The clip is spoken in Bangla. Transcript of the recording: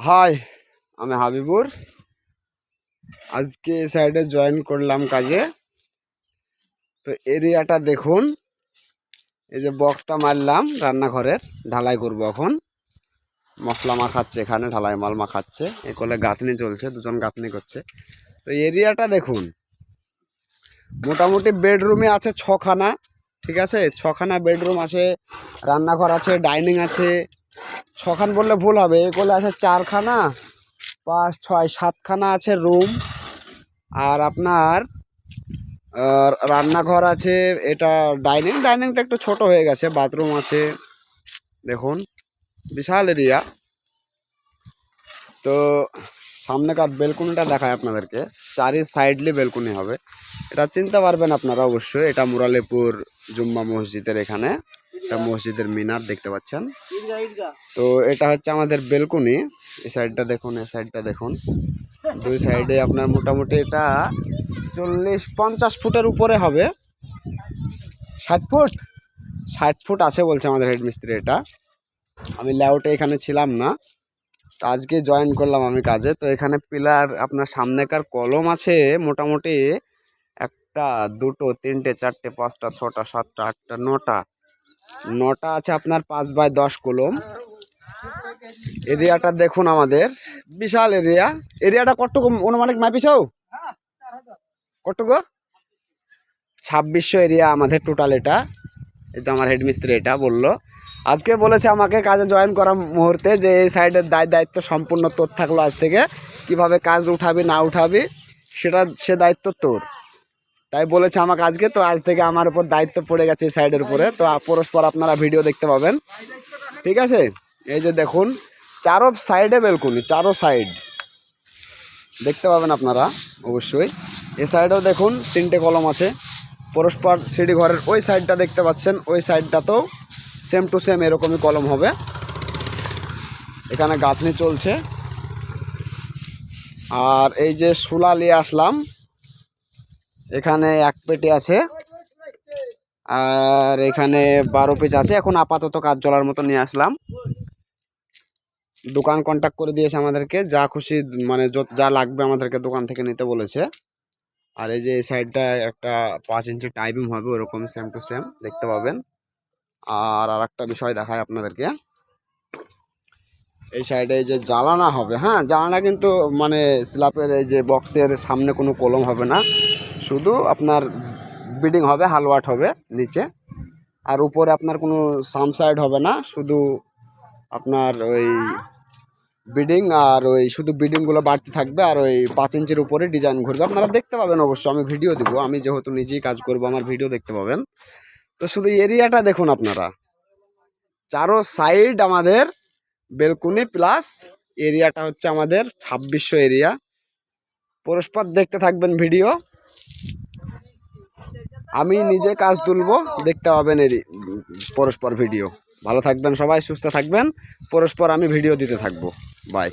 হাই, আমি হাবিবুর। আজকে সাইডে জয়েন করলাম কাজে। তো এরিয়াটা দেখুন, এই যে বক্সটা মারলাম রান্নাঘরের, ঢালাই করব এখন। মশলা মাখাচ্ছে, এখানে ঢালাই মাল মাখাচ্ছে, এই কোলে গাঁথনি চলছে, দুজন গাঁথনি করছে। তো এরিয়াটা দেখুন, মোটামুটি বেডরুমে আছে 6খানা, ঠিক আছে? 6খানা বেডরুম আছে, রান্নাঘর আছে, ডাইনিং আছে। 6খান বললে ভুল হবে, এই কোলে আছে 4খানা, 5, 6, 7খানা আছে রুম। আর আপনার রান্নাঘর আছে, এটা ডাইনিংটা একটু ছোট হয়ে গেছে, বাথরুম আছে। দেখুন বিশাল এরিয়া। তো সামনেকার বেলকুনিটা দেখায় আপনাদেরকে, চারি সাইডলি বেলকুনি হবে। এটা চিনতে পারবেন আপনারা অবশ্যই, এটা মুরালিপুর জুম্মা মসজিদের এখানে, এটা মসজিদের মিনার দেখতে পাচ্ছেন। তো এটা হচ্ছে আমাদের বেলকুনি। এই সাইডটা দেখুন, এই সাইডটা দেখুন, দুই সাইডে আপনার মোটামুটি এটা 40-50 ফুটের উপরে হবে। 60 ফুট আছে বলছে আমাদের হেডমিস্ত্রি। এটা আমি লেআউটে এখানে ছিলাম না, তো আজকে জয়েন করলাম আমি কাজে। তো এখানে পিলার আপনার সামনেকার কলম আছে মোটামুটি 1, 2, 3, 4, 5, 6, 7, 8, 9টা আছে আপনার 5x10 কলম। এরিয়াটা দেখুন, আমাদের বিশাল এরিয়া। এরিয়াটা কতটুকু অনুমানিক মাপিছো? কতটুকু? 2600 এরিয়া আমাদের টোটাল। এটা এই তো আমার হেডমিস্ত্রি এটা বললো। আজকে বলেছে আমাকে কাজে জয়েন করার মুহূর্তে যে এই সাইডের দায়িত্ব সম্পূর্ণ তোর থাকলো। আজ থেকে কিভাবে কাজ উঠাবি না উঠাবি সে দায়িত্ব তোর, তাই বলেছে আমাকে আজকে। তো আজ থেকে আমার উপর দায়িত্ব পড়ে গেছে এই সাইডের উপরে। তো পরস্পর আপনারা ভিডিও দেখতে পাবেন, ঠিক আছে? এই যে দেখুন, চারো সাইডে বেলকুনি, চারো সাইড দেখতে পাবেন আপনারা অবশ্যই। এই সাইডেও দেখুন 3টে কলম আছে পরস্পর। সিঁড়ি ঘরের ওই সাইডটা দেখতে পাচ্ছেন, ওই সাইডটাতেও সেম টু সেম এরকমই কলম হবে। এখানে গাঁথনি চলছে। আর এই যে শুলা নিয়ে আসলাম, এখানে 1 পেটি আছে, আর এখানে 12 পিস আছে। এখন আপাতত কাজ চলার মতো নিয়ে আসলাম। দোকান কন্ট্যাক্ট করে দিয়েছে আমাদেরকে, যা খুশি মানে যা লাগবে আমাদেরকে দোকান থেকে নিতে বলেছে। আর এই যে এই সাইডটা একটা 5 ইঞ্চি টাইপিং হবে, ওরকম সেম টু সেম দেখতে পাবেন। আর একটা বিষয় দেখায় আপনাদেরকে, এই সাইডে এই যে জ্বালানা হবে, হ্যাঁ জ্বালানা কিন্তু মানে স্ল্যাপের এই যে বক্সের সামনে কোনো কলম হবে না, শুধু আপনার বিডিং হবে, হালওয়াট হবে নিচে। আর উপরে আপনার কোনো সামসাইড হবে না, শুধু আপনার ওই বিডিং, আর ওই শুধু বিডিংগুলো বাড়তে থাকবে। আর ওই 5 ইঞ্চির উপরে ডিজাইন ঘুরবে, আপনারা দেখতে পাবেন অবশ্য। আমি ভিডিও দিব, আমি যেহেতু নিজেই কাজ করব, আমার ভিডিও দেখতে পাবেন। তো শুধু এরিয়াটা দেখুন আপনারা, চারো সাইড আমাদের বেলকুনি প্লাস এরিয়াটা হচ্ছে আমাদের 2600 এরিয়া। পরস্পর দেখতে থাকবেন ভিডিও, আমি নিজে কাজ তুলবো, দেখতে পাবেন পরস্পর ভিডিও। ভালো থাকবেন সবাই, সুস্থ থাকবেন, পরস্পর আমি ভিডিও দিতে থাকবো। বাই।